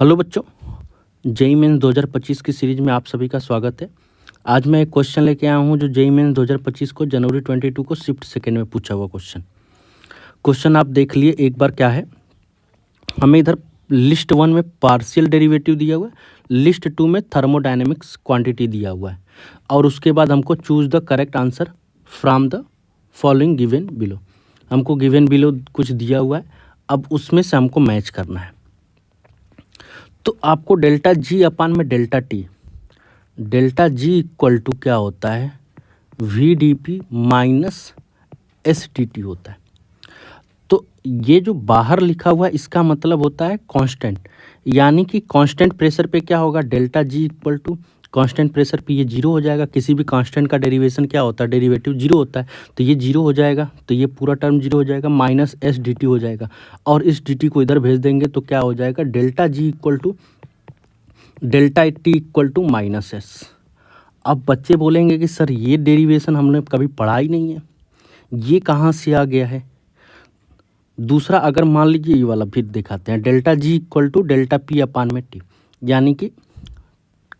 Hello बच्चों, JEE mains 2025 की series में आप सभी का स्वागत है। आज मैं एक क्वेश्चन लेके आया हूँ जो जेईई मेंस 2025 को जनवरी 22 को शिफ्ट सेकेंड में पूछा हुआ क्वेश्चन आप देख लिए एक बार। क्या है, हमें इधर लिस्ट 1 में पार्शियल डेरिवेटिव दिया हुआ है, लिस्ट 2 में थर्मोडायनेमिक्स क्वांटिटी दिया हुआ है, और उसके बाद हमको choose the correct answer from the following given below. हमको गिवन बिलो कुछ दिया हुआ है, अब उसमें से हमको मैच करना है। तो आपको डेल्टा जी अपान में डेल्टा जी इक्वल टू क्या होता है, V D P minus S T T होता है। तो ये जो बाहर लिखा हुआ है इसका मतलब होता है कांस्टेंट, यानी कि कांस्टेंट प्रेशर पे क्या होगा, delta G equal to constant pressure पे ये जीरो हो जाएगा। किसी भी कांस्टेंट का डेरिवेशन क्या होता है, डेरिवेटिव जीरो होता है, तो ये जीरो हो जाएगा, तो ये पूरा टर्म जीरो हो जाएगा, माइनस एस डी टी हो जाएगा, और इस डी टी को इधर भेज देंगे तो क्या हो जाएगा, delta G equal to delta T equal to minus S. अब बच्चे बोलेंगे कि सर ये डेरिवेशन हमने कभी पढ़ा ही नहीं है, ये कहाँ से आ गया है। दूसरा, अगर मान लीजिए ये वाला फिर दिखाते हैं, delta G equal to delta P अपान में टी, यानी कि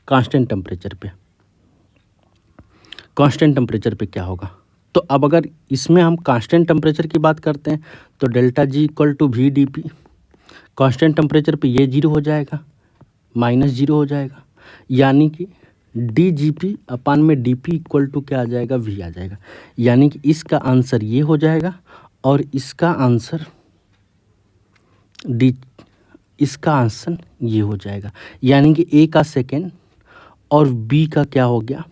कांस्टेंट टेम्परेचर पे क्या होगा। तो अब अगर इसमें हम कांस्टेंट टेम्परेचर की बात करते हैं तो delta G equal to V D P, constant temperature पे ये जीरो हो जाएगा, माइनस जीरो हो जाएगा, यानी कि डी जी पी अपान में डी पी इक्वल टू क्या आ जाएगा, वी आ जाएगा। यानी कि इसका आंसर ये हो जाएगा, और इसका आंसर ये हो जाएगा। यानी कि ए का सेकेंड और बी का क्या हो गया,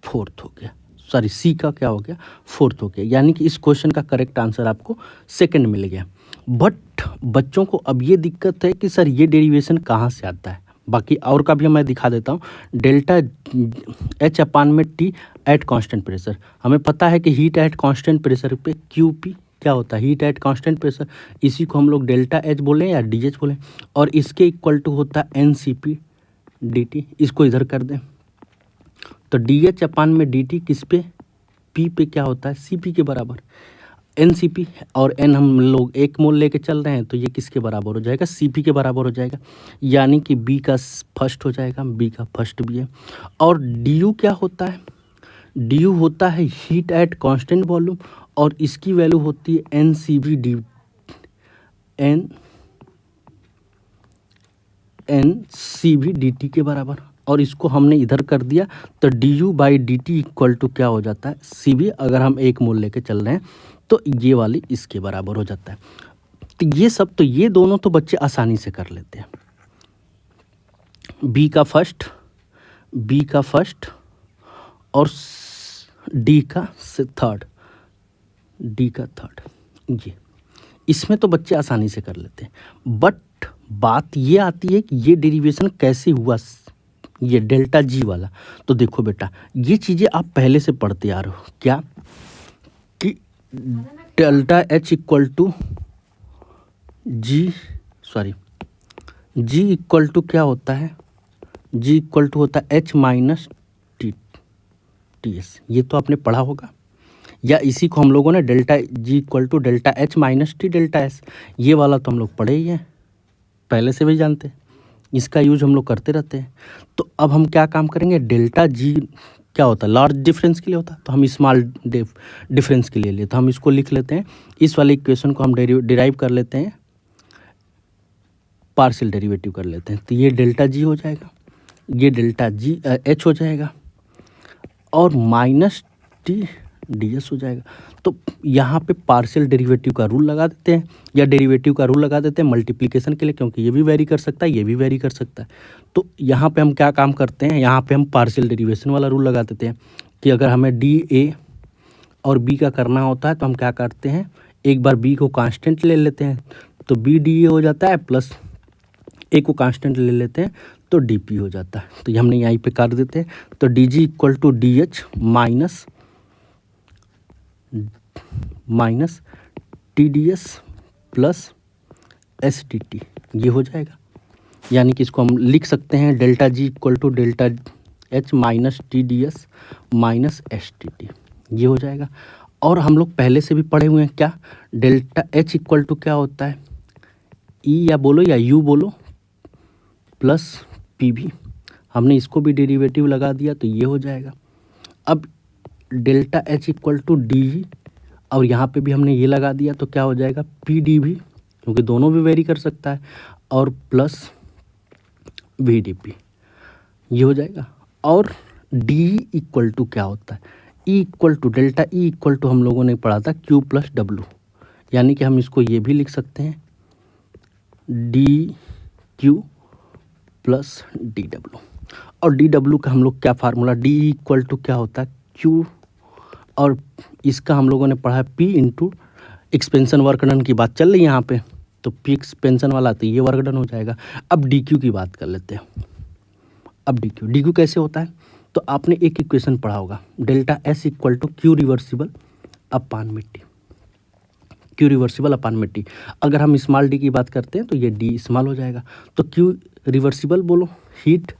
फोर्थ हो गया, सॉरी सी का क्या हो गया, फोर्थ हो गया। यानी कि इस क्वेश्चन का करेक्ट आंसर आपको सेकंड मिल गया। बट बच्चों को अब ये दिक्कत है कि सर ये डेरिवेशन कहाँ से आता है। बाकी और का भी मैं दिखा देता हूँ। डेल्टा एच अपान में टी एट कांस्टेंट प्रेशर, हमें पता है कि हीट एट कांस्टेंट प्रेशर पे क्यू पी क्या होता है, हीट एट कांस्टेंट प्रेशर, इसी को हम लोग डेल्टा एच बोलें या डी एच बोलें, और इसके इक्वल टू होता है N C P D T. इसको इधर कर दें तो डी एच अपान में डी टी किस पे, पी पे क्या होता है, सी पी के बराबर, एन सी पी, और एन हम लोग एक मोल लेके चल रहे हैं तो ये किसके बराबर हो जाएगा, सी पी के बराबर हो जाएगा। यानी कि बी का फर्स्ट हो जाएगा, बी का फर्स्ट भी है। और डी यू क्या होता है, डी यू होता है हीट एट कांस्टेंट वॉल्यूम, और इसकी वैल्यू होती है N C B D N C B D T के बराबर, और इसको हमने इधर कर दिया तो D U by D T equal to क्या हो जाता है, सी बी। अगर हम एक मोल लेके चल रहे हैं तो ये वाली इसके बराबर हो जाता है। तो ये सब, तो ये दोनों तो बच्चे आसानी से कर लेते हैं। बी का फर्स्ट और डी का थर्ड, ये इसमें तो बच्चे आसानी से कर लेते हैं। बट बात ये आती है कि ये डेरिवेशन कैसे हुआ, ये डेल्टा जी वाला। तो देखो बेटा, ये चीज़ें आप पहले से पढ़ते आ रहे हो, क्या कि delta H equal to G equal to क्या होता है, जी इक्वल टू होता है एच माइनस टी एस। ये तो आपने पढ़ा होगा, या इसी को हम लोगों ने delta G equal to delta H minus T delta S, ये वाला तो हम लोग पढ़े ही हैं, पहले से भी जानते हैं, इसका यूज हम लोग करते रहते हैं। तो अब हम क्या काम करेंगे, डेल्टा जी क्या होता है, लार्ज डिफरेंस के लिए होता है, तो हम स्मॉल डिफरेंस के लिए लिए, तो हम इसको लिख लेते हैं, इस वाले इक्वेशन को हम डिराइव कर लेते हैं, पार्शियल डेरिवेटिव कर लेते हैं। तो ये डेल्टा जी हो जाएगा, ये डेल्टा जी एच हो जाएगा, और माइनस टी डी एस हो जाएगा। तो यहाँ पे पार्शियल डेरिवेटिव का रूल लगा देते हैं, या डेरिवेटिव का रूल लगा देते हैं मल्टीप्लिकेशन के लिए, क्योंकि ये भी वेरी कर सकता है, ये भी वेरी कर सकता है। तो यहाँ पे हम क्या काम करते हैं, यहाँ पे हम पार्शियल डेरिवेशन वाला रूल लगा देते हैं कि अगर हमें डी ए और बी का करना होता है तो हम क्या करते हैं, एक बार बी को कांस्टेंट ले लेते हैं तो बी डी ए हो जाता है, प्लस ए को कांस्टेंट ले लेते हैं तो डी पी हो जाता है। तो ये हमने यहीं पे कर देते हैं, तो D G equal to D H minus T D S plus S T T, ये हो जाएगा। यानी कि इसको हम लिख सकते हैं delta G equal to delta H minus T D S minus S T T, ये हो जाएगा। और हम लोग पहले से भी पढ़े हुए हैं, क्या डेल्टा एच इक्वल टू क्या होता है, ई या बोलो या यू बोलो, प्लस पी भी, हमने इसको भी डेरिवेटिव लगा दिया तो ये हो जाएगा। अब delta H equal to D G, और यहाँ पे भी हमने ये लगा दिया तो क्या हो जाएगा पी डी भी, क्योंकि दोनों भी वेरी कर सकता है, और प्लस वी डी पी, ये हो जाएगा। और डी इक्वल टू क्या होता है, E equal to delta E equal to हम लोगों ने पढ़ा था क्यू प्लस डब्लू, यानी कि हम इसको ये भी लिख सकते हैं D Q plus D W. और डी डब्लू का हम लोग क्या फार्मूला, डी इक्वल टू क्या होता है क्यू, और इसका हम लोगों ने पढ़ा है P into expansion work done की बात चल रही है यहाँ पे, तो पी एक्सपेंशन वाला तो ये वर्क डन हो जाएगा। अब डी क्यू की बात कर लेते हैं। अब डी क्यू कैसे होता है, तो आपने एक इक्वेशन पढ़ा होगा, delta S equal to Q reversible upon में टी, क्यू रिवर्सिबल अपान में टी। अगर हम स्मॉल डी की बात करते हैं तो ये डी स्मॉल हो जाएगा, तो क्यू रिवर्सिबल बोलो हीट,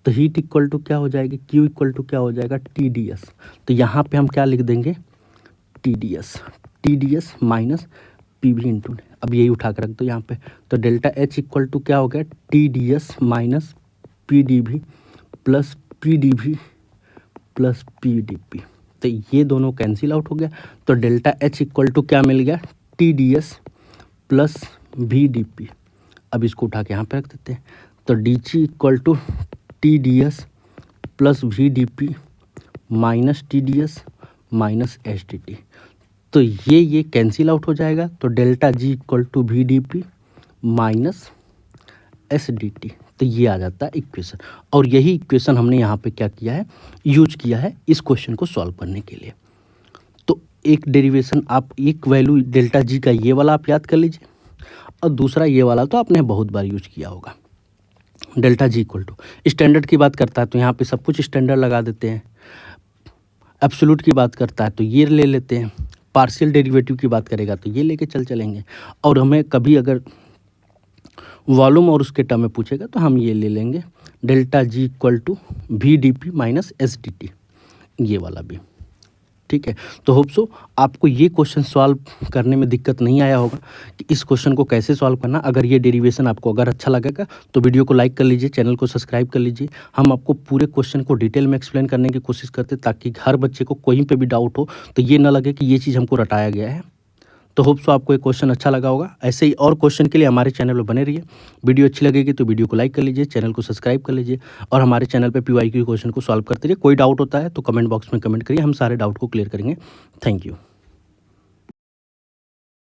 तो हीट इक्वल टू क्या हो जाएगी, क्यू इक्वल टू क्या हो जाएगा टी डी एस। तो यहाँ पे हम क्या लिख देंगे T D S minus P V into, अब यही उठा कर रख दो यहाँ पे, तो डेल्टा एच इक्वल टू क्या हो गया T D S minus P D भी प्लस पी डी भी प्लस पी डी पी। तो ये दोनों कैंसिल आउट हो गया, तो डेल्टा एच इक्वल टू क्या मिल गया T D S plus V D P. अब इसको उठा के यहाँ पे रख देते हैं, तो D G equal to T D S plus V D P minus T D S minus H D T. तो ये कैंसिल आउट हो जाएगा, तो delta G equal to V D P minus S D T. तो ये आ जाता है equation, और यही इक्वेशन हमने यहाँ पे क्या किया है यूज किया है इस क्वेश्चन को सॉल्व करने के लिए। तो एक डेरिवेशन आप एक वैल्यू डेल्टा जी का ये वाला आप याद कर लीजिए, और दूसरा ये वाला तो आपने बहुत बार यूज किया होगा। Delta G equal to standard की बात करता है तो यहाँ पे सब कुछ स्टैंडर्ड लगा देते हैं, एब्सोल्यूट की बात करता है तो ये ले लेते हैं, पार्शियल डेरिवेटिव की बात करेगा तो ये लेके चलेंगे, और हमें कभी अगर वॉल्यूम और उसके टर्म में पूछेगा तो हम ये ले लेंगे delta G equal to V D P minus S D T, ये वाला भी ठीक है। तो होप सो आपको ये क्वेश्चन सॉल्व करने में दिक्कत नहीं आया होगा कि इस क्वेश्चन को कैसे सॉल्व करना। अगर ये डेरिवेशन आपको अगर अच्छा लगेगा तो वीडियो को लाइक कर लीजिए, चैनल को सब्सक्राइब कर लीजिए। हम आपको पूरे क्वेश्चन को डिटेल में एक्सप्लेन करने की कोशिश करते हैं, ताकि हर बच्चे को कहीं पे भी डाउट हो तो ये ना लगे कि ये चीज़ हमको रटाया गया है। तो होप सो आपको ये क्वेश्चन अच्छा लगा होगा। ऐसे ही और क्वेश्चन के लिए हमारे चैनल पर बने रहिए। वीडियो अच्छी लगेगी तो वीडियो को लाइक कर लीजिए, चैनल को सब्सक्राइब कर लीजिए, और हमारे चैनल पे PYQ क्वेश्चन को सॉल्व करते रहिए। कोई डाउट होता है तो कमेंट बॉक्स में कमेंट करिए, हम सारे डाउट को क्लियर करेंगे। Thank you.